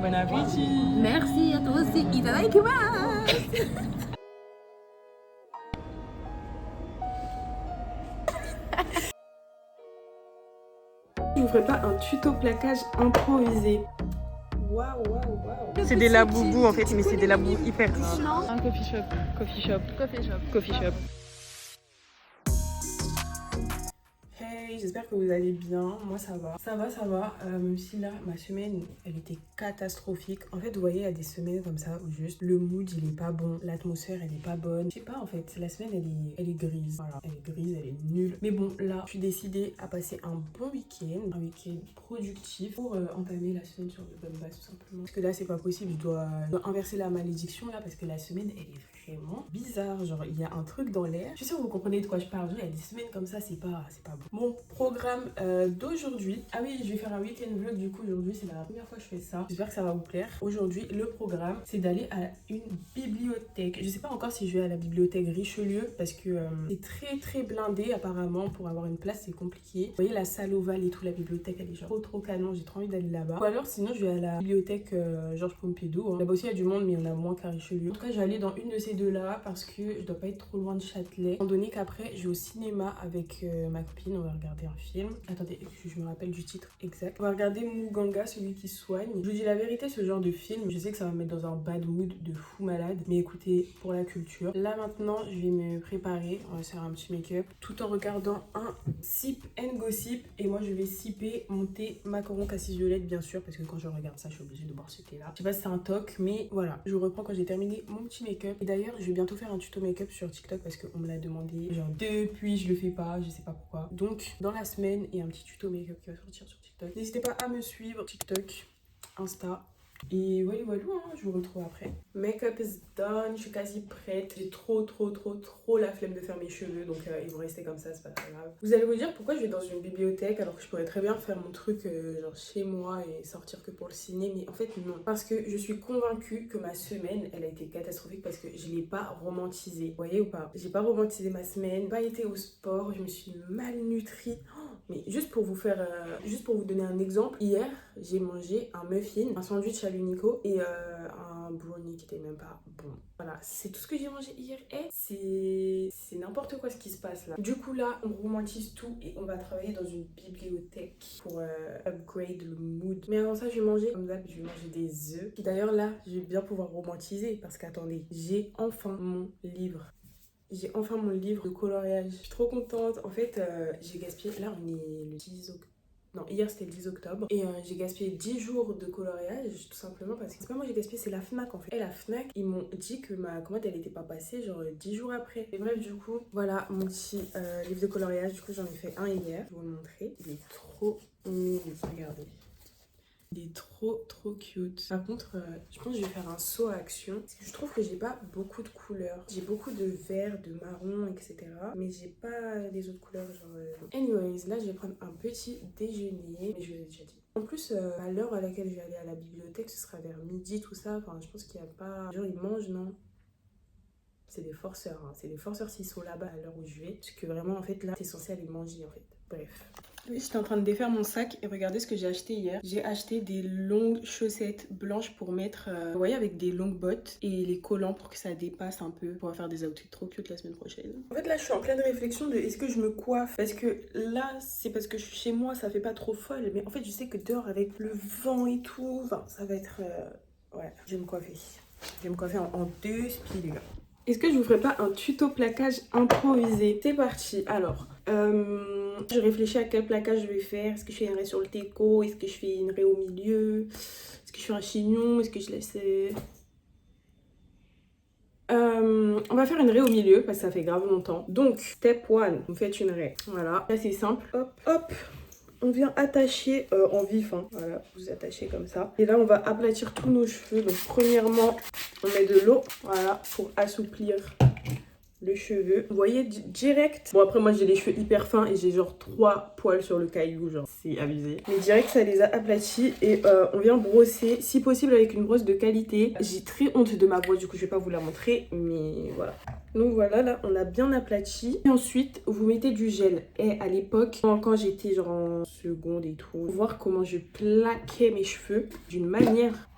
Bon appétit. Merci à toi aussi. Itadakimasu. Je vous ferai pas un tuto plaquage improvisé. Waouh, waouh, waouh. C'est des laboubous en fait, mais c'est des labous hyper rares. Non. Un coffee shop, coffee shop, Coffee shop. coffee shop. Hey, j'espère que vous allez bien. Moi ça va. Ça va. Même si là, ma semaine, elle était catastrophique. En fait, vous voyez, il y a des semaines comme ça où juste le mood, il est pas bon. L'atmosphère, elle est pas bonne. Je sais pas, en fait, la semaine, elle est grise. Voilà, elle est grise, elle est nulle. Mais bon, là, je suis décidée à passer un bon week-end. Un week-end productif pour entamer la semaine sur de bonnes bases, tout simplement. Parce que là, c'est pas possible. Je dois inverser la malédiction là parce que la semaine, elle est vraiment bizarre. Genre, il y a un truc dans l'air. Je suis sûre que vous comprenez de quoi je parle. Genre, il y a des semaines comme ça, c'est pas bon. Mon programme d'aujourd'hui. Ah oui, je vais faire un week-end vlog du coup aujourd'hui. C'est la première fois que je fais ça. J'espère que ça va vous plaire. Aujourd'hui, le programme, c'est d'aller à une bibliothèque. Je sais pas encore si je vais à la bibliothèque Richelieu parce que c'est très blindé apparemment. Pour avoir une place, c'est compliqué. Vous voyez la salle ovale et tout, la bibliothèque, elle est genre trop canon. J'ai trop envie d'aller là-bas. Ou alors, sinon, je vais à la bibliothèque Georges Pompidou. Là-bas aussi, il y a du monde, mais il y en a moins qu'à Richelieu. En tout cas, je vais aller dans une de ces deux-là parce que je dois pas être trop loin de Châtelet. Étant donné qu'après, je vais au cinéma avec ma copine. On va regarder un film. Attendez, je me rappelle du titre exact. On va regarder Muganga, celui qui soigne. Je vous dis la vérité, ce genre de film, je sais que ça va me mettre dans un bad mood de fou malade. Mais écoutez, pour la culture. Là maintenant, je vais me préparer. On va faire un petit make-up. Tout en regardant un Sip and Gossip. Et moi, je vais sipper mon thé macaron cassis violette, bien sûr. Parce que quand je regarde ça, je suis obligée de boire ce thé-là. Je sais pas si c'est un toc, mais voilà. Je vous reprends quand j'ai terminé mon petit make-up. Et d'ailleurs, je vais bientôt faire un tuto make-up sur TikTok parce qu'on me l'a demandé. Genre, depuis, je le fais pas. Je sais pas pourquoi. Donc, dans la semaine, il y a un petit tuto make-up qui va sortir sur TikTok. N'hésitez pas à me suivre TikTok, Insta. Et voilà, je vous retrouve après. Make-up is done, je suis quasi prête. J'ai trop la flemme de faire mes cheveux, donc ils vont rester comme ça, c'est pas très grave. Vous allez vous dire pourquoi je vais dans une bibliothèque alors que je pourrais très bien faire mon truc genre chez moi et sortir que pour le ciné, mais en fait non. Parce que je suis convaincue que ma semaine, elle a été catastrophique parce que je l'ai pas romantisée. Vous voyez ou pas? J'ai pas romantisé ma semaine, pas été au sport, je me suis malnutrie. Mais juste pour vous faire, juste pour vous donner un exemple, hier j'ai mangé un muffin, un sandwich à l'unico et un brownie qui était même pas bon. Voilà, c'est tout ce que j'ai mangé hier et c'est n'importe quoi ce qui se passe là. Du coup là, on romantise tout et on va travailler dans une bibliothèque pour upgrade le mood. Mais avant ça, je vais manger comme d'hab, je vais manger des œufs. Qui d'ailleurs là, je vais bien pouvoir romantiser parce qu'attendez, j'ai enfin mon livre. J'ai enfin mon livre de coloriage. Je suis trop contente. En fait, j'ai gaspillé... Là, on est le 10 octobre. Non, hier, c'était le 10 octobre. Et j'ai gaspillé 10 jours de coloriage, tout simplement parce que c'est pas moi qui j'ai gaspillé, c'est la FNAC, en fait. Et la FNAC, ils m'ont dit que ma commande, elle était pas passée, genre 10 jours après. Et bref, du coup, voilà mon petit livre de coloriage. Du coup, j'en ai fait un hier. Je vais vous le montrer. Il est trop mignon. Regardez. Il est trop cute. Par contre, je pense que je vais faire un saut à action. Parce que je trouve que j'ai pas beaucoup de couleurs. J'ai beaucoup de vert, de marron, etc. Mais j'ai pas les autres couleurs. Genre. Anyways, là, je vais prendre un petit déjeuner. Mais je vous ai déjà dit. En plus, à l'heure à laquelle je vais aller à la bibliothèque, ce sera vers midi, tout ça. Enfin, je pense qu'il n'y a pas... Genre, ils mangent, non? C'est des forceurs, hein. C'est des forceurs s'ils sont là-bas à l'heure où je vais. Parce que vraiment, en fait, là, t'es censé aller manger, en fait. Bref. Oui, j'étais en train de défaire mon sac et regardez ce que j'ai acheté hier. J'ai acheté des longues chaussettes blanches pour mettre, vous voyez, avec des longues bottes et les collants pour que ça dépasse un peu. On va faire des outfits trop cute la semaine prochaine. En fait, là, je suis en pleine réflexion de est-ce que je me coiffe? Parce que là, c'est parce que je suis chez moi, ça fait pas trop folle. Mais en fait, je sais que dehors, avec le vent et tout, enfin, ça va être... ouais, je vais me coiffer. Je vais me coiffer en deux spies. Est-ce que je vous ferai pas un tuto plaquage improvisé? C'est parti. Alors, je réfléchis à quel plaquage je vais faire. Est-ce que je fais une raie sur le teco? Est-ce que je fais une raie au milieu? Est-ce que je fais un chignon? Est-ce que je laisse... on va faire une raie au milieu parce que ça fait grave longtemps. Donc, step 1, vous faites une raie. Voilà, là c'est simple. Hop, hop. On vient attacher en vif, hein. Voilà, vous attachez comme ça. Et là, on va aplatir tous nos cheveux. Donc, premièrement, on met de l'eau, voilà, pour assouplir le cheveu. Vous voyez, direct. Bon, après, moi, j'ai les cheveux hyper fins et j'ai genre 3 poils sur le caillou, genre, c'est abusé. Mais direct, ça les a aplatis et on vient brosser, si possible, avec une brosse de qualité. J'ai très honte de ma brosse, du coup, je vais pas vous la montrer, mais voilà. Donc voilà, là, on a bien aplati. Et ensuite, vous mettez du gel. Et à l'époque, quand j'étais genre en seconde et tout, pour voir comment je plaquais mes cheveux d'une manière...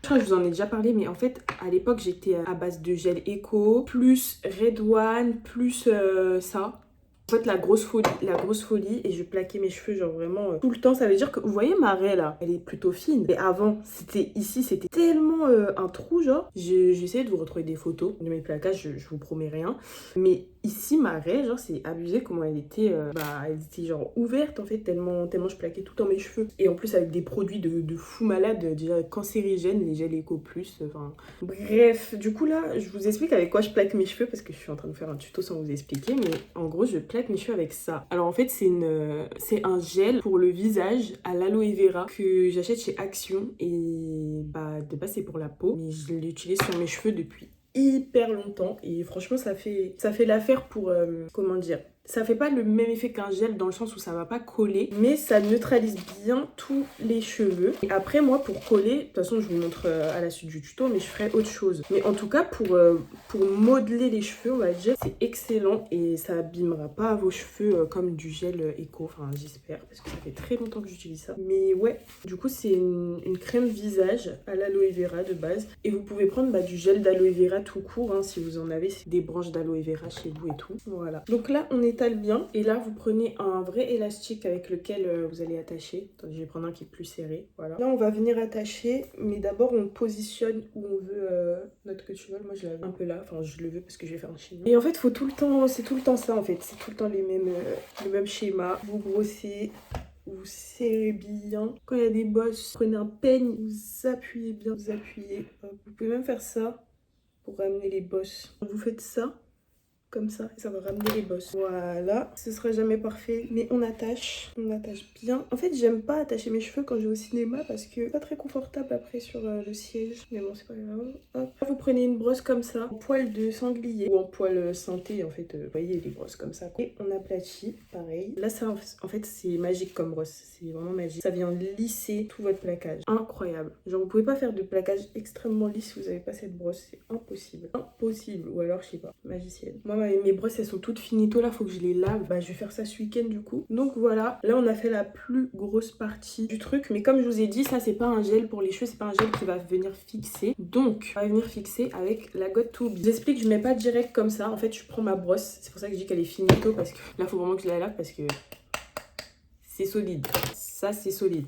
Je crois que je vous en ai déjà parlé, mais en fait, à l'époque, j'étais à base de gel Eco, plus Red One, plus ça. En fait, la grosse folie, et je plaquais mes cheveux genre vraiment tout le temps. Ça veut dire que, vous voyez ma raie là, elle est plutôt fine. Mais avant, c'était ici, c'était tellement un trou genre. J'essaie de vous retrouver des photos de mes plaquages, je vous promets rien. Mais ici, ma raie, genre c'est abusé comment elle était genre ouverte en fait, tellement je plaquais tout le temps mes cheveux. Et en plus avec des produits de fou malade, déjà cancérigènes, les gels Eco Plus, enfin... Bref, du coup là, je vous explique avec quoi je plaque mes cheveux parce que je suis en train de faire un tuto sans vous expliquer. Mais en gros, je plaque mes cheveux avec ça. Alors en fait, c'est un gel pour le visage à l'aloe vera que j'achète chez Action. Et bah de base c'est pour la peau, mais je l'utilise sur mes cheveux depuis hyper longtemps et franchement ça fait l'affaire pour comment dire, ça fait pas le même effet qu'un gel dans le sens où ça va pas coller, mais ça neutralise bien tous les cheveux. Et après moi pour coller, de toute façon je vous montre à la suite du tuto, mais je ferai autre chose. Mais en tout cas pour modeler les cheveux, on va dire, c'est excellent et ça abîmera pas vos cheveux comme du gel Eco, enfin j'espère, parce que ça fait très longtemps que j'utilise ça. Mais ouais, du coup c'est une crème visage à l'aloe vera de base et vous pouvez prendre du gel d'aloe vera tout court hein, si vous en avez, c'est des branches d'aloe vera chez vous et tout. Voilà. Donc là on étale bien et là vous prenez un vrai élastique avec lequel vous allez attacher. Attendez, je vais prendre un qui est plus serré. Voilà. Là on va venir attacher, mais d'abord on positionne où on veut notre queue de cheval. Moi je l'avais un peu là, enfin je le veux parce que je vais faire un schéma. Et en fait faut tout le temps, c'est tout le temps ça en fait, c'est tout le temps le même schéma. Vous brossez, vous serrez bien. Quand il y a des bosses, prenez un peigne, vous appuyez bien, vous appuyez. Vous pouvez même faire ça pour ramener les bosses. Vous faites ça, comme ça, et ça va ramener les bosses. Voilà, ce sera jamais parfait, mais on attache bien. En fait, j'aime pas attacher mes cheveux quand je vais au cinéma parce que c'est pas très confortable après sur le siège. Mais bon, c'est pas grave. Hop. Vous prenez une brosse comme ça, en poil de sanglier ou en poil synthé, en fait. Vous voyez, les brosses comme ça. Et on aplatit, pareil. Là, ça, en fait, c'est magique comme brosse. C'est vraiment magique. Ça vient lisser tout votre plaquage. Incroyable. Genre, vous pouvez pas faire de plaquage extrêmement lisse si vous avez pas cette brosse. C'est impossible. Impossible. Ou alors, je sais pas, magicienne. Moi, mes brosses elles sont toutes finito là, faut que je les lave. Je vais faire ça ce week-end du coup. Donc voilà, là on a fait la plus grosse partie du truc, mais comme je vous ai dit, ça c'est pas un gel pour les cheveux, c'est pas un gel qui va venir fixer. Donc on va venir fixer avec la Got2b. Je vous explique, je mets pas direct comme ça. En fait je prends ma brosse, c'est pour ça que je dis qu'elle est finito, parce que là faut vraiment que je la lave parce que c'est solide. Ça c'est solide.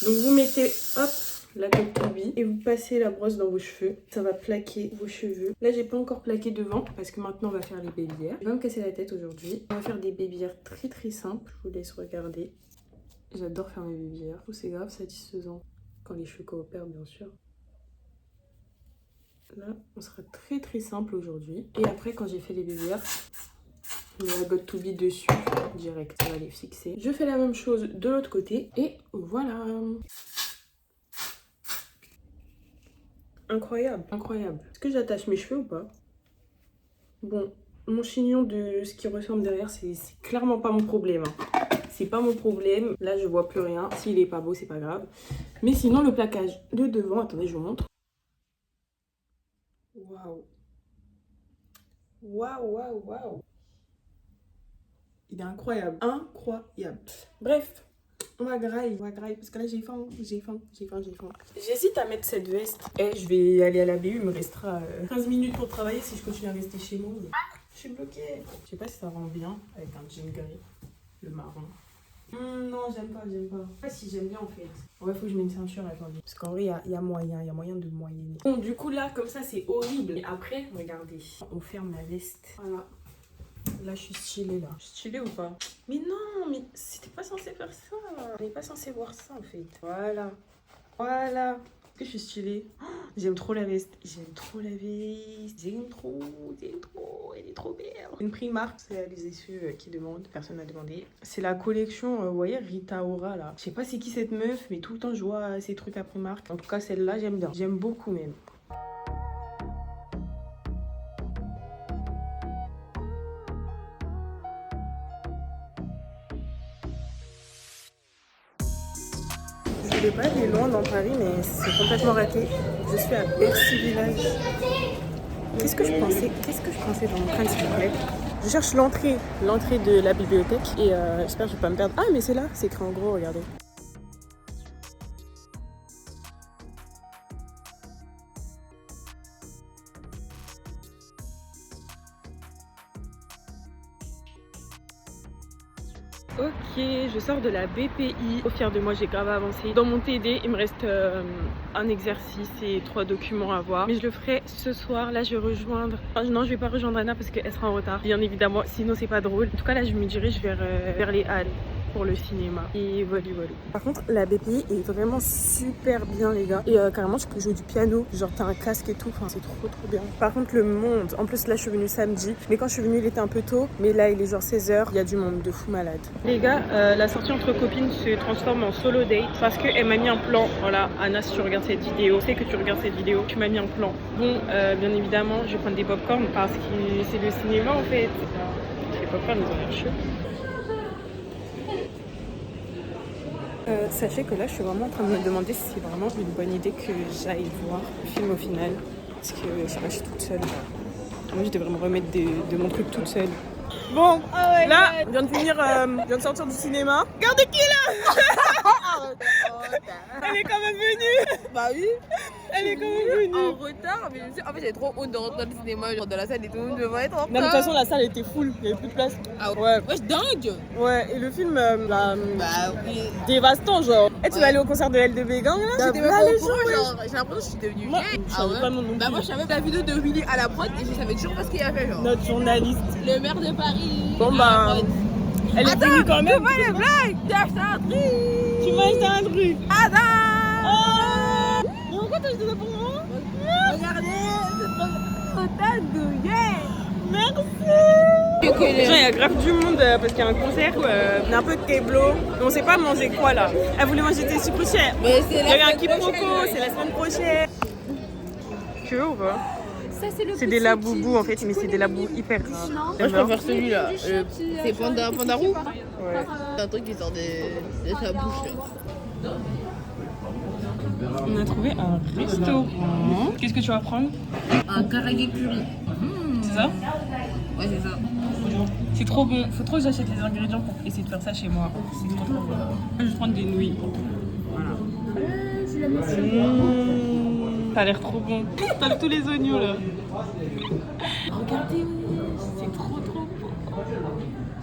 Donc vous mettez hop la Got2b et vous passez la brosse dans vos cheveux. Ça va plaquer vos cheveux. Là, j'ai pas encore plaqué devant parce que maintenant, on va faire les baby hairs. Je vais pas me casser la tête aujourd'hui. On va faire des baby hairs très très simples. Je vous laisse regarder. J'adore faire mes baby hairs. C'est grave satisfaisant quand les cheveux coopèrent, bien sûr. Là, on sera très très simple aujourd'hui. Et après, quand j'ai fait les baby hairs, je mets la Got2b dessus direct. Ça va les fixer. Je fais la même chose de l'autre côté et voilà. Incroyable, incroyable. Est-ce que j'attache mes cheveux ou pas? Bon, mon chignon de ce qui ressemble derrière, c'est clairement pas mon problème. Hein. C'est pas mon problème. Là, je vois plus rien. S'il est pas beau, c'est pas grave. Mais sinon, le plaquage de devant, attendez, je vous montre. Waouh. Waouh, waouh, waouh. Il est incroyable. Incroyable. Bref. On va grailler, parce que là j'ai faim. J'hésite à mettre cette veste. Je vais aller à la BU, il me restera 15 minutes pour travailler si je continue à rester chez moi. Je suis bloquée. Je sais pas si ça rend bien avec un jean gris, le marron. Non, j'aime pas. Je sais pas si j'aime bien en fait. Ouais, faut que je mette une ceinture, attendez. Parce qu'en vrai, il y a moyen de moyenner. Bon, du coup là, comme ça, c'est horrible. Et après, regardez, on ferme la veste. Voilà. Là, je suis stylée, là. Je suis stylée ou pas? Mais non, mais c'était pas censé faire ça. On n'est pas censé voir ça, en fait. Voilà. Voilà. Est-ce que je suis stylée? Oh, j'aime trop la veste. J'aime trop. Elle est trop belle. Une Primark, c'est les essuies qui demandent. Personne n'a demandé. C'est la collection, vous voyez, Rita Ora, là. Je sais pas c'est qui cette meuf, mais tout le temps, je vois ces trucs à Primark. En tout cas, celle-là, j'aime bien. J'aime beaucoup, même. Je vais pas aller loin dans Paris, mais c'est complètement raté. Je suis à Bercy Village. Qu'est-ce que je pensais dans mon crâne, s'il vous plaît? Je cherche l'entrée de la bibliothèque et j'espère que je vais pas me perdre. Ah, mais c'est là, c'est écrit en gros, regardez. Ok, je sors de la BPI. Trop fière de moi, j'ai grave avancé. Dans mon TD, il me reste un exercice et 3 documents à voir. Mais je le ferai ce soir. Là, je vais rejoindre... Enfin, non, je vais pas rejoindre Anna parce qu'elle sera en retard. Bien évidemment, sinon c'est pas drôle. En tout cas, là, je me dirige vers les halles pour le cinéma. Et voilà. Par contre, la BPI est vraiment super bien, les gars. Et carrément, tu peux jouer du piano. Genre, t'as un casque et tout. Enfin, c'est trop bien. Par contre, le monde... En plus, là, je suis venue samedi. Mais quand je suis venue, il était un peu tôt. Mais là, il est genre 16h. Il y a du monde de fou malade. Les gars, la sortie entre copines se transforme en solo date parce qu'elle m'a mis un plan. Voilà, Anna, si tu regardes cette vidéo, c'est que tu regardes cette vidéo, tu m'as mis un plan. Bon, bien évidemment, je vais prendre des popcorn parce que c'est le cinéma en fait. Les popcorn, ils ont l'air chauds. Sachez que là, je suis vraiment en train de me demander si c'est vraiment une bonne idée que j'aille voir le film au final. Parce que je sais pas, je suis toute seule. Moi, je devrais me remettre de mon truc toute seule. Bon, là, on vient de finir, on vient de sortir du cinéma. Regardez qui est là. Elle est quand même venue. Bah oui. Elle est quand même venue. En retard, mais en fait, j'ai trop honte de rentrer dans le cinéma, genre dans la salle et tout le monde devait être en retard. Non, mais de toute façon, la salle était full, il n'y avait plus de place. Ah ouais. Ouais. Wesh, dingue. Ouais, et le film, bah Oui. dévastant, genre. Et tu Ouais. vas aller au concert de L2B Gang, là? J'étais même Là, pas les au courant, gens, genre, j'ai l'impression que je suis devenue Moi, vieille. je savais pas non plus. Bah moi, je savais la vidéo de Willy à la prod et je savais toujours pas ce qu'il a fait, genre. Notre journaliste. Le maire de Paris. Bon, à la bah, prod. elle est venue quand même. Pas les blagues. J'ai acheté un truc. Tu m'as acheté un truc. Attends. Oh! Mais pourquoi t'as acheté ça pour moi? Regardez, c'est trop douillet. Merci! Déjà, il y a grave du monde parce qu'il y a un concert, on a un peu de keblo, mais on sait pas manger quoi là. Elle voulait manger des sucres chers. Mais c'est Il y la avait un semaine quiproquo, prochaine. c'est la semaine prochaine. Tu veux ou pas? Ça, c'est le C'est des laboubous en fait, mais c'est des labous hyper rares. Moi, je préfère celui-là. C'est Pandarou. Ouais. C'est un truc qui sort de sa bouche. Là. On a trouvé un restaurant. Qu'est-ce que tu vas prendre? Un karaage curry. C'est ça? Ouais, c'est ça. C'est trop bon. Faut trop que j'achète les ingrédients pour essayer de faire ça chez moi. C'est trop bon. Je vais prendre des nouilles. Voilà. Ça a l'air trop bon. T'as tous les oignons là. Regardez, c'est trop bon.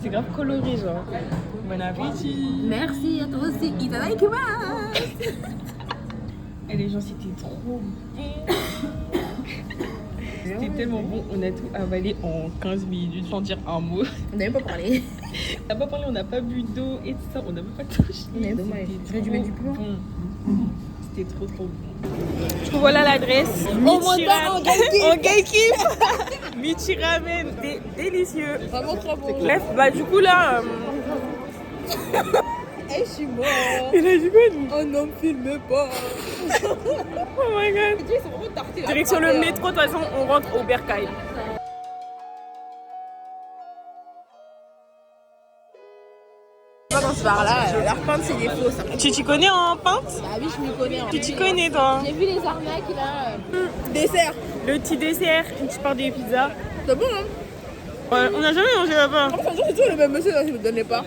C'est grave coloré genre. Bon appétit. Merci à toi aussi. Itadakimasu. Et les gens c'était trop bon. C'était tellement bon, on a tout avalé en 15 minutes sans dire un mot. On n'a même pas parlé. On n'a pas parlé, on n'a pas bu d'eau et tout ça, on n'a même pas touché. Mais dommage, j'aurais dû mettre du plomb. C'était trop bon. Du coup voilà l'adresse. montant En gatekeep. Michi Ramen, délicieux. Vraiment trop bon. Bref, bah du coup là... Eh, je suis mort. Il a dit quoi lui? Oh non, filme pas. Oh my god. Ils sont vraiment tartés. Direction le métro, de toute façon on rentre au Bercail. Pas dans ce bar-là, leur pinte c'est des fausses. Hein. Tu t'y connais en pinte? Bah oui, je m'y connais. Hein. Tu t'y connais toi? J'ai vu les arnaques là. Dessert. Le petit dessert, une petite part des pizzas. C'est bon, hein? Ouais, on n'a jamais mangé là-bas. Enfin, c'est toujours le même monsieur là, si vous ne donnez pas.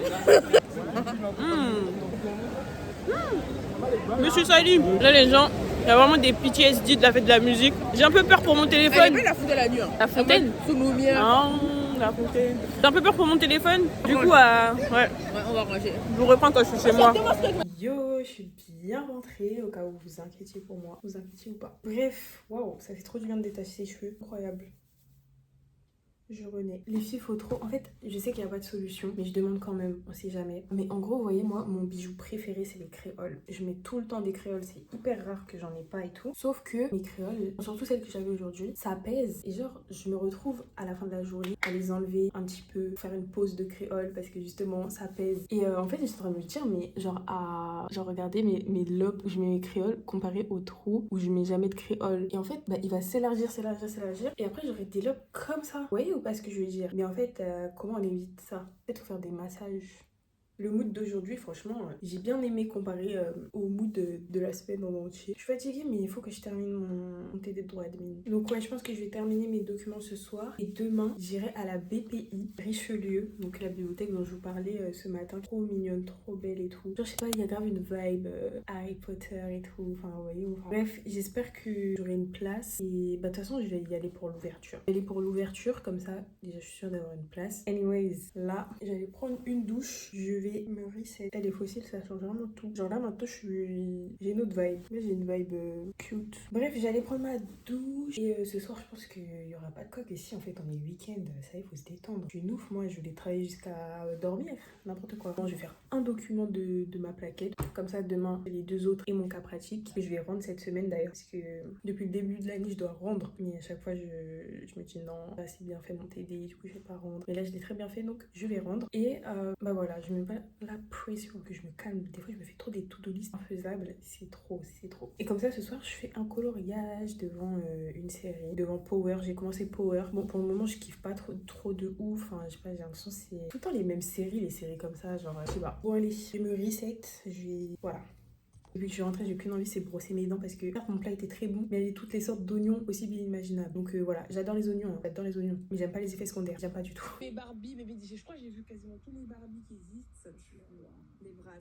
Monsieur Salim, là les gens, il y a vraiment des PTSD de la fête de la musique. J'ai un peu peur pour mon Elle est téléphone. belle la fout de la nuit. Hein. La fontaine? Sous lumière. Ah, la fontaine. J'ai un peu peur pour mon téléphone. Du coup, ouais, Ouais, on va ranger. je vous reprends quand je suis chez moi. Yo, je suis bien rentrée au cas où vous vous inquiétiez pour moi. Vous inquiétiez ou pas. Bref, waouh, ça fait trop du bien de détacher ses cheveux. Incroyable. Je renais. Les filles, faut trop... En fait, je sais qu'il n'y a pas de solution, mais je demande quand même, on sait jamais. Mais en gros, vous voyez, moi, mon bijou préféré, c'est les créoles. Je mets tout le temps des créoles, c'est hyper rare que j'en ai pas et tout. Sauf que mes créoles, surtout celles que j'avais aujourd'hui, ça pèse. Et genre, je me retrouve à la fin de la journée à les enlever un petit peu, faire une pause de créole parce que justement, ça pèse. Et en fait, je suis en train de me dire, mais genre, genre regardez mes lobes où je mets mes créoles comparé aux trous où je mets jamais de créole. Et en fait, bah, il va s'élargir. Et après, j'aurai des lobes comme ça. Vous voyez ou pas ce que je veux dire? Mais en fait, comment on évite ça? Peut-être faire des massages. Le mood d'aujourd'hui, franchement, j'ai bien aimé comparé au mood de la semaine en entier. Je suis fatiguée, mais il faut que je termine mon TD de droit admin. Donc ouais, je pense que je vais terminer mes documents ce soir. Et demain, j'irai à la BPI Richelieu, donc la bibliothèque dont je vous parlais ce matin. Trop mignonne, trop belle et tout. Genre, je sais pas, il y a grave une vibe Harry Potter et tout. Enfin, vous voyez. Enfin, bref, j'espère que j'aurai une place. Et bah, de toute façon, je vais y aller pour l'ouverture. Je vais aller pour l'ouverture, comme ça, déjà, je suis sûre d'avoir une place. Anyways, là, j'allais prendre une douche. Je vais vais me reset. Elle est fossile, ça change vraiment tout. Genre là maintenant j'ai une autre vibe. Là j'ai une vibe cute. Bref, j'allais prendre ma douche et ce soir je pense qu'il y aura pas de coque. Et si en fait on est week-end, ça y est, faut se détendre. Je suis une ouf, moi je voulais travailler jusqu'à dormir, n'importe quoi. Bon, je vais faire un document de ma plaquette. Comme ça demain les deux autres et mon cas pratique. Que je vais rendre cette semaine d'ailleurs parce que depuis le début de l'année je dois rendre. Mais à chaque fois je me dis non, là c'est bien fait mon TD, du coup je vais pas rendre. Mais là je l'ai très bien fait donc je vais rendre. Et bah voilà, je mets pas la pression, que je me calme. Des fois je me fais trop des to-do list infaisables, c'est trop. Et comme ça ce soir je fais un coloriage devant une série, devant Power. J'ai commencé Power. Bon pour le moment je kiffe pas trop de ouf. Enfin je sais pas, j'ai l'impression que c'est tout le temps les mêmes séries, les séries comme ça, genre je sais pas. Bon allez, je me reset, voilà. Depuis que je suis rentrée, j'ai qu'une envie, c'est de brosser mes dents parce que mon plat était très bon, mais il y avait toutes les sortes d'oignons possibles et imaginables. Donc voilà, j'adore les oignons, j'adore les oignons, mais j'aime pas les effets secondaires, j'aime pas du tout. Les Barbie, bébé DJ, je crois que j'ai vu quasiment tous les Barbie qui existent, ça me fait les bras.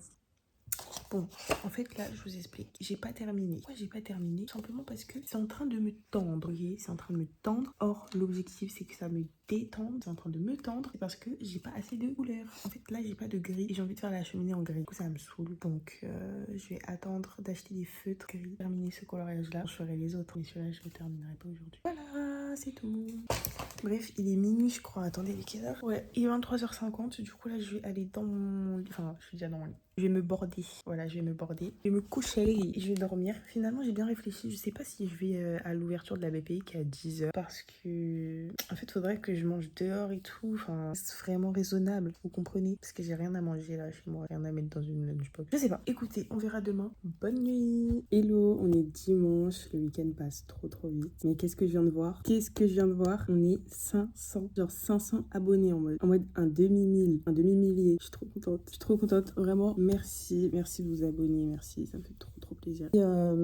Bon, en fait là je vous explique, j'ai pas terminé. Pourquoi j'ai pas terminé? Tout simplement parce que c'est en train de me tendre, ok? C'est en train de me tendre. Or l'objectif c'est que ça me détende, c'est en train de me tendre. C'est parce que j'ai pas assez de couleurs. En fait là j'ai pas de gris et j'ai envie de faire la cheminée en gris. Du coup ça me saoule. Donc je vais attendre d'acheter des feutres gris. Terminer ce coloriage là, je ferai les autres. Mais celui-là je le terminerai pas aujourd'hui. Voilà, c'est tout. Bref, il est minuit je crois. Attendez, il est quelle heure? Ouais, il est 23h50. Du coup là je vais aller dans mon lit. Enfin, je suis déjà dans mon lit. Je vais me border. Voilà, je vais me border. Je vais me coucher et je vais dormir. Finalement, j'ai bien réfléchi. Je sais pas si je vais à l'ouverture de la BPI qui est à 10h. Parce que, en fait, faudrait que je mange dehors et tout. Enfin, c'est vraiment raisonnable. Vous comprenez? Parce que j'ai rien à manger là chez moi. Rien à mettre dans une lunchbox. Je sais pas. Écoutez, on verra demain. Bonne nuit. Hello, on est dimanche. Le week-end passe trop vite. Mais qu'est-ce que je viens de voir? On est 500. Genre 500 abonnés en mode un demi-mille. Un demi-millier. Je suis trop contente. Vraiment. Merci de vous abonner, merci, ça me fait trop plaisir. Et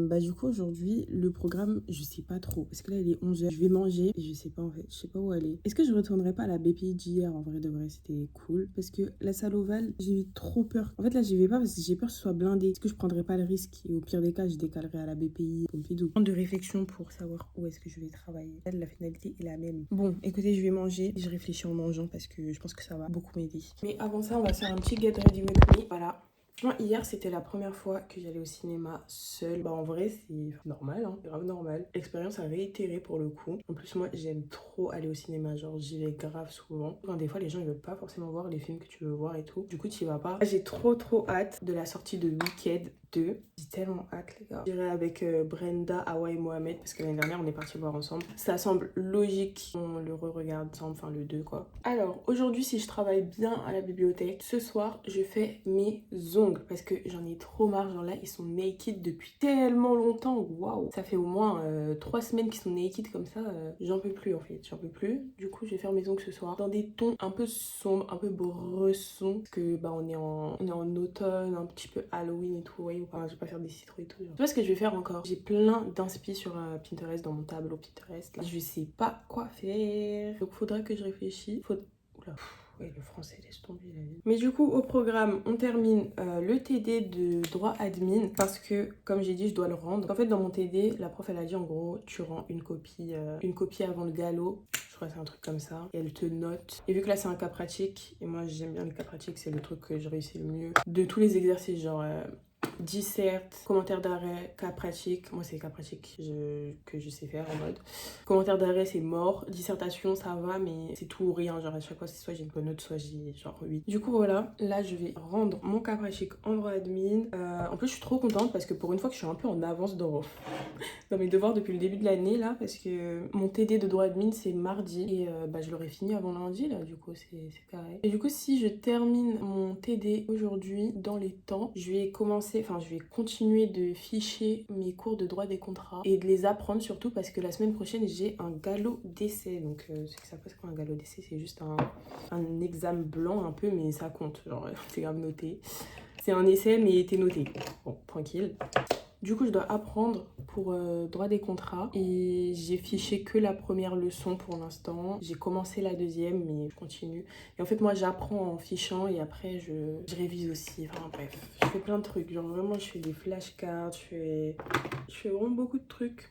bah du coup aujourd'hui le programme je sais pas trop parce que là il est 11h, je vais manger et je sais pas en fait, je sais pas où aller. Est-ce que je retournerai pas à la BPI d'hier? En vrai de vrai c'était cool parce que la salle ovale j'ai eu trop peur. En fait là j'y vais pas parce que j'ai peur que ce soit blindé. Est-ce que je prendrai pas le risque et au pire des cas je décalerai à la BPI Pompidou? De réflexion pour savoir où est-ce que je vais travailler. Là, la finalité est la même. Bon écoutez je vais manger, je réfléchis en mangeant parce que je pense que ça va beaucoup m'aider. Mais avant ça on va faire un petit get ready with me, voilà. Moi, hier, c'était la première fois que j'allais au cinéma seule. Bah, en vrai, c'est normal, hein, grave normal. Expérience à réitérer pour le coup. En plus, moi, j'aime trop aller au cinéma. Genre, j'y vais grave souvent. Quand des fois, les gens, ils veulent pas forcément voir les films que tu veux voir et tout. Du coup, tu y vas pas. J'ai trop hâte de la sortie de Wicked 2. J'ai tellement hâte, les gars. J'irai avec Brenda, Awa et Mohamed parce que l'année dernière, on est partis voir ensemble. Ça semble logique qu'on le re-regarde ensemble, enfin le 2, quoi. Alors, aujourd'hui, si je travaille bien à la bibliothèque, ce soir, je fais mes ongles parce que j'en ai trop marre. Genre là, ils sont naked depuis tellement longtemps. Waouh! Ça fait au moins 3 semaines qu'ils sont naked comme ça. J'en peux plus en fait, j'en peux plus. Du coup, je vais faire mes ongles ce soir dans des tons un peu sombres, un peu bressons. Parce que bah, on est en automne, un petit peu Halloween et tout. Vous voyez, enfin, je vais pas faire des citrouilles et tout. Genre. Tu vois ce que je vais faire encore? J'ai plein d'inspi sur Pinterest dans mon tableau Pinterest. Là, je sais pas quoi faire. Donc, faudrait que je réfléchisse. Oula. Ouais, le français, laisse tomber la vie. Mais du coup, au programme, on termine le TD de droit admin parce que, comme j'ai dit, je dois le rendre. En fait, dans mon TD, la prof, elle a dit en gros, tu rends une copie avant le galop. Je crois que c'est un truc comme ça. Et elle te note. Et vu que là, c'est un cas pratique, et moi, j'aime bien les cas pratiques, c'est le truc que je réussis le mieux. De tous les exercices, genre... disserte, commentaire d'arrêt, cas pratique. Moi, c'est cas pratique que je sais faire en mode. Commentaire d'arrêt, c'est mort. Dissertation, ça va, mais c'est tout ou rien. Genre, à chaque fois, c'est soit j'ai une bonne note, soit j'ai genre 8. Du coup, voilà. Là, je vais rendre mon cas pratique en droit admin. En plus, je suis trop contente parce que pour une fois que je suis un peu en avance dans mes devoirs depuis le début de l'année, là, parce que mon TD de droit admin, c'est mardi. Et bah, je l'aurai fini avant lundi, là. Du coup, c'est carré. Et du coup, si je termine mon TD aujourd'hui dans les temps, je vais continuer de ficher mes cours de droit des contrats et de les apprendre surtout parce que la semaine prochaine j'ai un galop d'essai. Donc c'est que ça passe quoi un galop d'essai? C'est juste un examen blanc un peu, mais ça compte, genre c'est grave noté. C'est un essai mais t'es noté. Bon, tranquille. Du coup, je dois apprendre pour droit des contrats et j'ai fiché que la première leçon pour l'instant. J'ai commencé la deuxième, mais je continue. Et en fait, moi, j'apprends en fichant et après, je révise aussi. Enfin, bref, je fais plein de trucs. Genre, vraiment, je fais des flashcards, je fais vraiment beaucoup de trucs.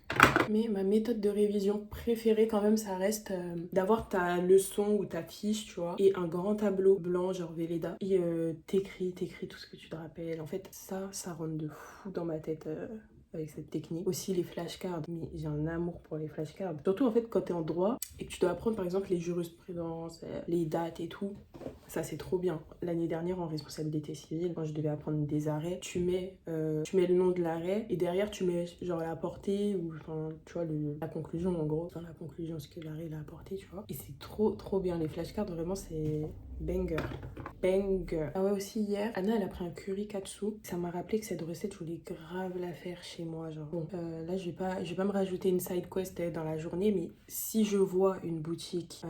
Mais ma méthode de révision préférée, quand même, ça reste d'avoir ta leçon ou ta fiche, tu vois, et un grand tableau blanc, genre Velleda. Et t'écris tout ce que tu te rappelles. En fait, ça rentre de fou dans ma tête. Avec cette technique. Aussi les flashcards, mais j'ai un amour pour les flashcards. Surtout en fait quand t'es en droit et que tu dois apprendre par exemple les jurisprudences, les dates et tout. Ça c'est trop bien. L'année dernière en responsabilité civile, quand je devais apprendre des arrêts, tu mets le nom de l'arrêt et derrière tu mets genre la portée ou enfin tu vois la conclusion en gros. Dans la conclusion ce que l'arrêt il a apporté tu vois. Et c'est trop bien. Les flashcards vraiment c'est banger. Ah ouais aussi hier, Anna elle a pris un curry katsu. Ça m'a rappelé que cette recette je voulais grave la faire chez moi genre. Bon là je vais pas me rajouter une side quest dans la journée mais si je vois une boutique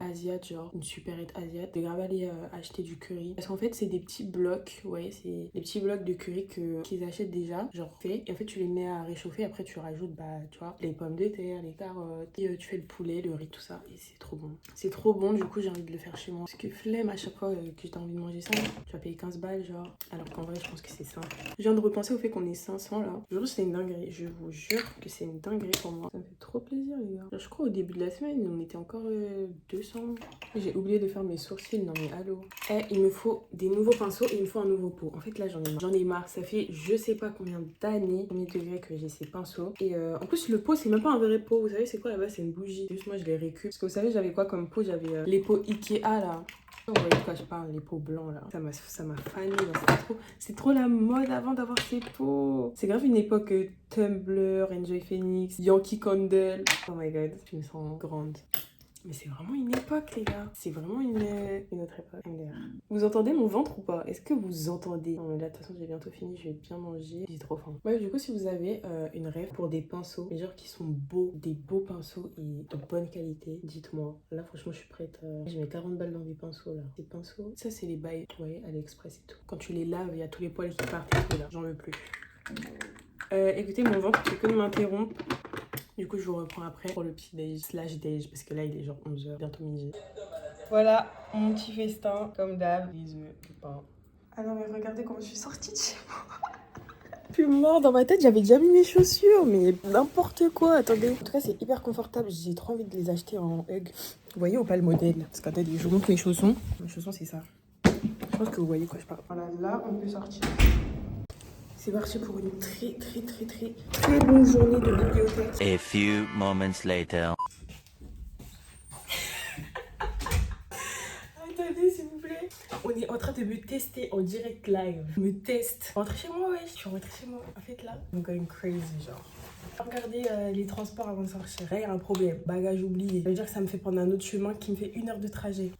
asiate genre une supérette asiate, je vais grave aller acheter du curry. Parce qu'en fait c'est des petits blocs, ouais c'est des petits blocs de curry qu'ils achètent déjà genre fait et en fait tu les mets à réchauffer après tu rajoutes bah tu vois les pommes de terre, les carottes et tu fais le poulet, le riz tout ça et c'est trop bon. C'est trop bon du coup j'ai envie de le faire chez moi. Parce que flemme à chaque fois que t'as envie de manger ça, tu vas payer 15 balles genre. Alors qu'en vrai je pense que c'est simple. Je viens de repenser au fait qu'on est 500 là. Je jure c'est une dinguerie. Je vous jure que c'est une dinguerie pour moi. Ça me fait trop plaisir les gars. Genre, je crois au début de la semaine on était encore 200. J'ai oublié de faire mes sourcils. Non mais allô. Il me faut des nouveaux pinceaux et il me faut un nouveau pot. En fait là j'en ai marre. J'en ai marre. Ça fait je sais pas combien d'années, combien de degrés que j'ai ces pinceaux. Et en plus le pot c'est même pas un vrai pot. Vous savez c'est quoi là-bas? C'est une bougie. Juste moi je les récup. Parce que vous savez j'avais quoi comme pot? J'avais les pots Ikea là. Vous voyez de quoi je parle, les pots blancs là. Ça m'a fané, c'est trop la mode avant d'avoir ces pots. C'est grave une époque Tumblr, Enjoy Phoenix, Yankee Candle. Oh my god, je me sens grande. Mais c'est vraiment une époque, les gars. C'est vraiment une autre époque. MDR. Vous entendez mon ventre ou pas? Est-ce que vous entendez? Non, mais là, de toute façon, j'ai bientôt fini. Je vais bien manger. J'ai trop faim. Ouais, du coup, si vous avez une rêve pour des pinceaux, mais genre qui sont beaux, des beaux pinceaux et de bonne qualité, dites-moi. Là, franchement, je suis prête. Je mets 40 balles dans des pinceaux, là. Ces pinceaux, ça, c'est les bails, vous voyez, AliExpress et tout. Quand tu les laves, il y a tous les poils qui partent et tout, là. J'en veux plus. Écoutez, mon ventre fait que de m'interrompre. Du coup, je vous reprends après pour le petit déj slash déj parce que là, il est genre 11h, bientôt midi. Voilà, mon petit festin, comme d'hab, les œufs, du pain. Ah non, mais regardez comment je suis sortie de chez moi. Je suis mort dans ma tête, j'avais déjà mis mes chaussures, mais n'importe quoi, attendez. En tout cas, c'est hyper confortable, j'ai trop envie de les acheter en Hug. Vous voyez ou pas le modèle? Parce qu'attendez, je vous montre mes chaussons. Mes chaussons, c'est ça. Je pense que vous voyez quoi je parle. Voilà, là, on peut sortir. C'est parti pour une très bonne journée de bibliothèque. A few moments later. Attendez s'il vous plaît. On est en train de me tester en direct live. Je me teste. Rentrez chez moi, ouais. Je suis rentrée chez moi. En fait là, I'm going crazy genre. Regardez les transports avant de sortir. Là, il y a un problème. Bagage oublié. Ça veut dire que ça me fait prendre un autre chemin qui me fait 1 heure de trajet.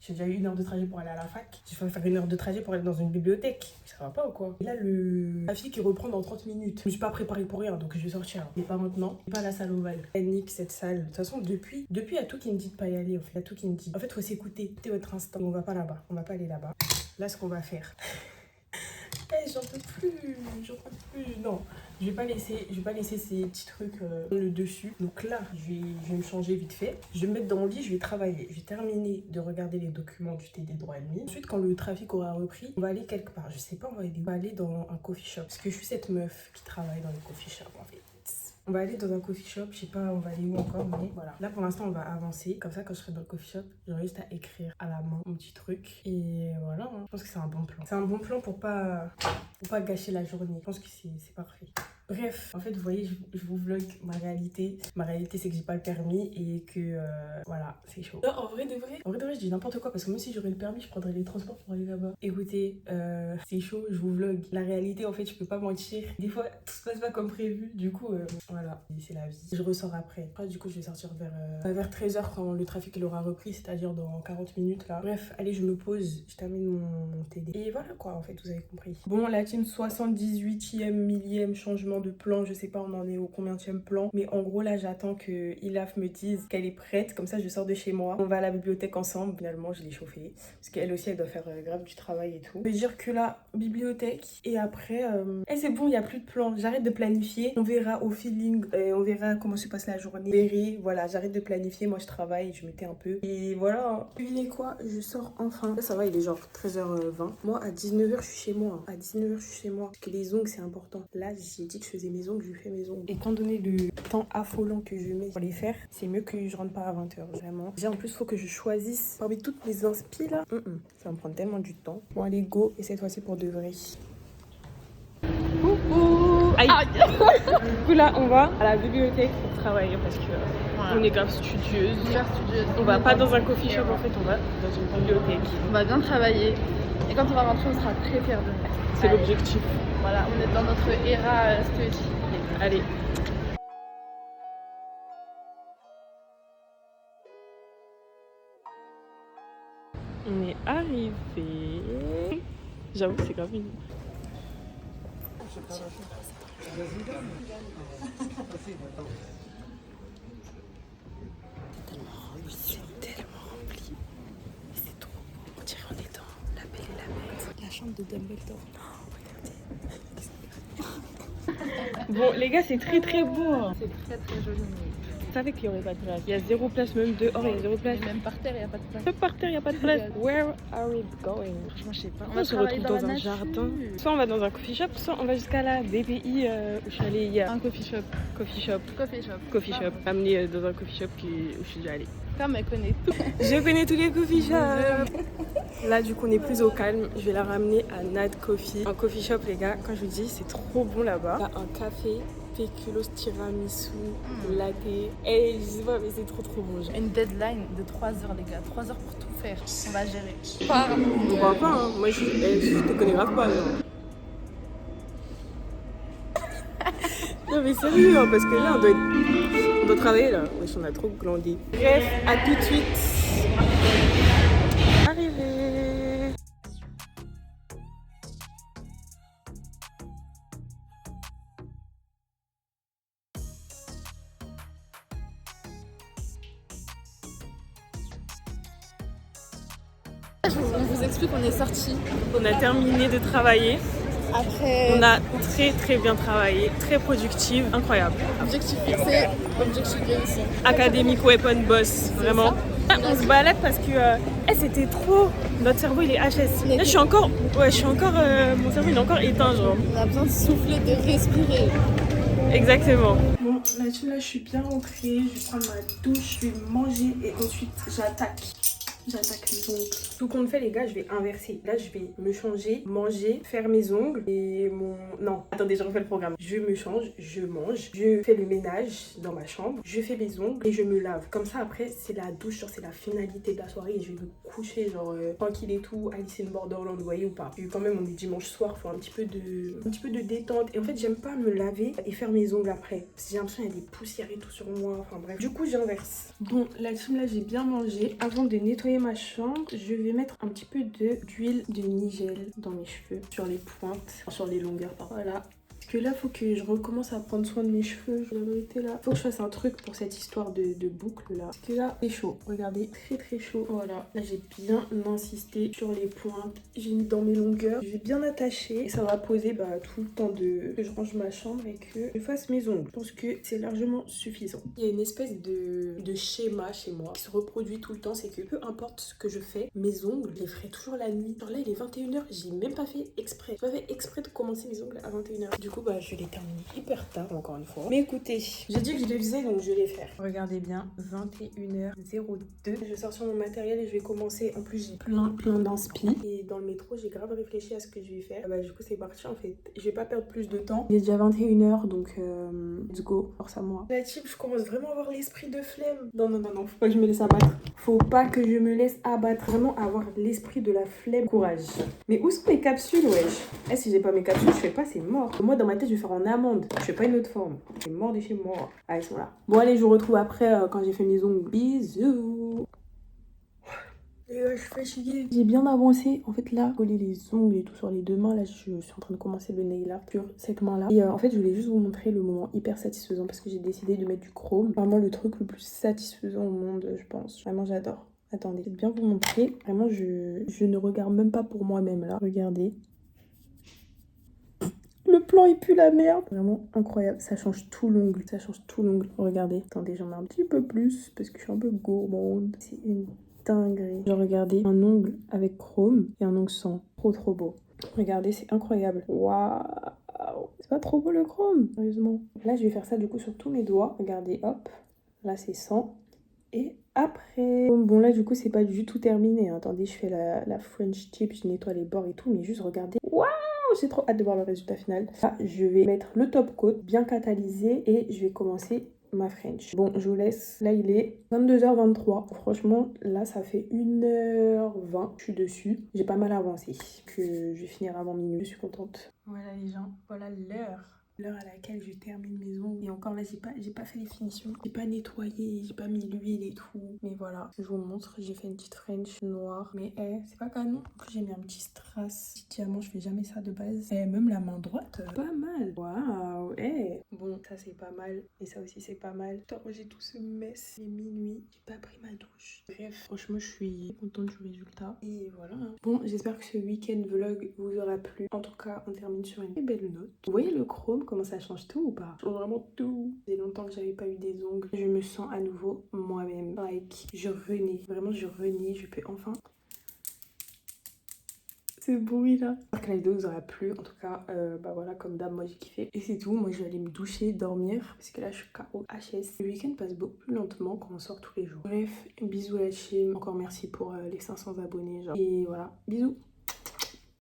J'ai déjà eu 1 heure de trajet pour aller à la fac. Je vais faire 1 heure de trajet pour aller dans une bibliothèque. Ça va pas ou quoi? Et là, le trafic il reprend dans 30 minutes. Je me suis pas préparée pour rien, donc je vais sortir. Mais pas maintenant. Et pas à la salle ovale. Elle nique cette salle. De toute façon, depuis, il y a tout qui me dit de pas y aller. En fait, il y a tout qui me dit. En fait, faut s'écouter. Écoutez votre instinct. On va pas là-bas. On va pas aller là-bas. Là, ce qu'on va faire. J'en peux plus. Non, je vais pas laisser ces petits trucs le dessus. Donc là, je vais me changer vite fait. Je vais me mettre dans mon lit, je vais travailler. Je vais terminer de regarder les documents du TD droit et demi. Ensuite, quand le trafic aura repris, on va aller quelque part. Je sais pas, on va aller dans un coffee shop. Parce que je suis cette meuf qui travaille dans les coffee shops en fait. On va aller dans un coffee shop, je sais pas on va aller où encore, mais voilà. Là pour l'instant on va avancer, comme ça quand je serai dans le coffee shop, j'aurai juste à écrire à la main mon petit truc. Et voilà, hein. Je pense que c'est un bon plan. C'est un bon plan pour pas gâcher la journée. Je pense que c'est parfait. Bref, en fait vous voyez, je vous vlog ma réalité. Ma réalité c'est que j'ai pas le permis et que voilà, c'est chaud. Non, en vrai de vrai, je dis n'importe quoi parce que même si j'aurais le permis, je prendrais les transports pour aller là-bas. Écoutez, c'est chaud, je vous vlog. La réalité en fait, je peux pas mentir. Des fois, tout se passe pas comme prévu. Du coup, voilà, c'est la vie. Je ressors après. Après, du coup, je vais sortir vers 13h quand le trafic il aura repris, c'est-à-dire dans 40 minutes là. Bref, allez, je me pose, je termine mon TD. Et voilà quoi, en fait, vous avez compris. Bon, la team 78e millième changement. changement de plan, je sais pas on en est au combienième plan, mais en gros là j'attends que Ilaf me dise qu'elle est prête, comme ça je sors de chez moi, on va à la bibliothèque ensemble. Finalement je l'ai chauffée, parce qu'elle aussi elle doit faire grave du travail et tout. Je veux dire que là, bibliothèque, et après, c'est bon, il n'y a plus de plan, j'arrête de planifier, on verra au feeling, on verra comment se passe la journée, verrez, voilà, j'arrête de planifier, moi je travaille, je m'étais un peu, et voilà. Devinez quoi, je sors enfin. Là ça va, il est genre 13h20, moi à 19h je suis chez moi, à 19h je suis chez moi, parce que les ongles c'est important. Là j'ai dit que je faisais mes ongles, je fais mes ongles. Étant donné le temps affolant que je mets pour les faire, c'est mieux que je rentre pas à 20h, vraiment. Déjà en plus faut que je choisisse parmi toutes mes inspi là, ça va me prendre tellement du temps. Bon allez go, et cette fois-ci pour de vrai. Coucou. Aïe. Du coup là on va à la bibliothèque pour travailler parce que on est grave studieuse. On va pas dans un coffee shop en fait, on va dans une bibliothèque. On va bien travailler. Et quand on va rentrer, on sera très fiers de nous. C'est l'objectif. Voilà, on est dans notre era study. Allez. On est arrivé. J'avoue que c'est grave mignon. C'est tellement rempli. C'est trop beau. On dirait on est dans La Belle et la Bête. La chambre de Dumbledore. Oh, regardez. Bon les gars, c'est très très beau. C'est très très joli. Je savais qu'il n'y aurait pas de place. Il y a zéro place, même dehors, il y a zéro place. Même par terre, il n'y a pas de place. Même par terre, il n'y a pas de place. Where are we going? Franchement, je sais pas. On se retrouve dans un jardin. Soit on va dans un coffee shop, soit on va jusqu'à la BPI où je suis allée hier. Un coffee shop. Coffee shop. Coffee shop. Coffee shop. Amener dans un coffee shop où je suis déjà allée. Comme elle connaît tout. Je connais tous les coffee shops. Là, du coup, on est plus au calme. Je vais la ramener à Nad Coffee. Un coffee shop, les gars, quand je vous dis, c'est trop bon là-bas. Il y a un café. Péculos, tiramisu, latte. Et je sais pas, mais c'est trop bon. Une deadline de 3 heures, les gars. 3 heures pour tout faire. On va gérer. Je crois pas, hein. Moi je te connais grave pas. Non mais sérieux, hein, parce que là on doit travailler là. Wesh, on a trop glandé. Bref, à tout de suite. Arrivé. On vous explique qu'on est sorti. On a terminé de travailler. Après, On a très bien travaillé, très productive, incroyable. objectif fixé, objectif réussi. Academic Weapon Boss, vraiment. On se balade parce que c'était trop. Notre cerveau il est HS. Là je suis encore, mon cerveau il est encore éteint genre. On a besoin de souffler, de respirer. Exactement. Bon, là je suis bien rentrée, je vais prendre ma douche, je vais manger et ensuite j'attaque les ongles. Tout compte fait les gars, je vais inverser. Là je vais me changer, manger, faire mes ongles et Non, attendez, je refais le programme. Je me change, je mange, je fais le ménage dans ma chambre, je fais mes ongles et je me lave. Comme ça après c'est la douche, genre c'est la finalité de la soirée et je vais me coucher genre tranquille et tout, Alice in Borderland, vous voyez ou pas. Et quand même on est dimanche soir, faut un petit peu de détente. Et en fait j'aime pas me laver et faire mes ongles après. Parce que j'ai l'impression qu'il y a des poussières et tout sur moi, enfin bref. Du coup j'inverse. Bon, la team là j'ai bien mangé. Avant de nettoyer ma chambre, je vais mettre un petit peu d'huile de nigel dans mes cheveux, sur les pointes, sur les longueurs, pardon. Voilà. Parce que là, faut que je recommence à prendre soin de mes cheveux. La vérité là, faut que je fasse un truc pour cette histoire de boucle là. Parce que là, c'est chaud. Regardez, très chaud. Voilà. Là, j'ai bien insisté sur les pointes. J'ai mis dans mes longueurs. Je vais bien attacher. Et ça va poser tout le temps que je range ma chambre et que je fasse mes ongles. Je pense que c'est largement suffisant. Il y a une espèce de schéma chez moi qui se reproduit tout le temps. C'est que peu importe ce que je fais, mes ongles, je les ferai toujours la nuit. Genre là, il est 21h. J'ai même pas fait exprès. J'ai pas fait exprès de commencer mes ongles à 21h. Du coup, je l'ai terminé hyper tard encore une fois. Mais écoutez, j'ai dit que je le faisais donc je vais faire. Regardez bien, 21h02. Je sors sur mon matériel et je vais commencer. En plus, j'ai plein d'inspi. Et dans le métro, j'ai grave réfléchi à ce que je vais faire. Du coup, c'est parti en fait. Je vais pas perdre plus de temps. Il est déjà 21h donc let's go. Force à moi. La team, je commence vraiment à avoir l'esprit de flemme. Non, faut pas que je me laisse abattre. Faut pas que je me laisse abattre. Vraiment avoir l'esprit de la flemme. Courage. Mais où sont mes capsules, wesh? Si j'ai pas mes capsules, je fais pas, c'est mort. Moi, dans ma tête, je vais faire en amande. Je fais pas une autre forme. C'est mort de chez moi. Ah, ils sont là. Bon, allez, je vous retrouve après quand j'ai fait mes ongles. Bisous. Les gars, je suis fatiguée. J'ai bien avancé. En fait, là, coller les ongles et tout sur les deux mains. Là, je suis en train de commencer le nail art sur cette main-là. Et en fait, je voulais juste vous montrer le moment hyper satisfaisant parce que j'ai décidé de mettre du chrome. Vraiment le truc le plus satisfaisant au monde, je pense. Vraiment, j'adore. Attendez, je vais bien vous montrer. Vraiment, je ne regarde même pas pour moi-même là. Regardez. Le plan il pue la merde. Vraiment incroyable. Ça change tout l'ongle. Ça change tout l'ongle. Regardez. Attendez, j'en mets un petit peu plus parce que je suis un peu gourmande. C'est une dinguerie. Genre, regardez. Un ongle avec chrome et un ongle sans. Trop beau. Regardez, c'est incroyable. Waouh. C'est pas trop beau le chrome, sérieusement. Là, je vais faire ça du coup sur tous mes doigts. Regardez, hop. Là, c'est sans. Et après... Bon, là, du coup, c'est pas du tout terminé. Attendez, je fais la French tip. Je nettoie les bords et tout. Mais juste, regardez. Waouh! J'ai trop hâte de voir le résultat final. Là, je vais mettre le top coat bien catalysé et je vais commencer ma French. Bon, je vous laisse. Là, il est 22h23. Franchement, là, ça fait 1h20. Je suis dessus. J'ai pas mal avancé. Que je vais finir avant minuit. Je suis contente. Voilà les gens, voilà l'heure à laquelle je termine mes ongles. Et encore là, j'ai pas fait les finitions. J'ai pas nettoyé, j'ai pas mis l'huile et tout. Mais voilà, je vous montre, j'ai fait une petite French noire. Mais c'est pas canon. En plus, j'ai mis un petit strass. Petit diamant, je fais jamais ça de base. Et même la main droite, pas mal. Waouh, bon, ça c'est pas mal. Et ça aussi c'est pas mal. Putain, moi j'ai tout ce mess. Il est minuit, j'ai pas pris ma douche. Bref, franchement, je suis contente du résultat. Et voilà. Bon, j'espère que ce week-end vlog vous aura plu. En tout cas, on termine sur une très belle note. Vous voyez le chrome, comment ça change tout ou pas? Ça change vraiment tout. Ça fait longtemps que j'avais pas eu des ongles. Je me sens à nouveau moi-même. Like, je renais. Vraiment, je renais. Je peux enfin... ce bruit là. J'espère que la vidéo vous aura plu. En tout cas, bah voilà, comme d'hab, moi j'ai kiffé. Et c'est tout. Moi je vais aller me doucher, dormir. Parce que là je suis KO HS. Le week-end passe beaucoup plus lentement quand on sort tous les jours. Bref, bisous à la team. Encore merci pour les 500 abonnés. Genre. Et voilà, bisous.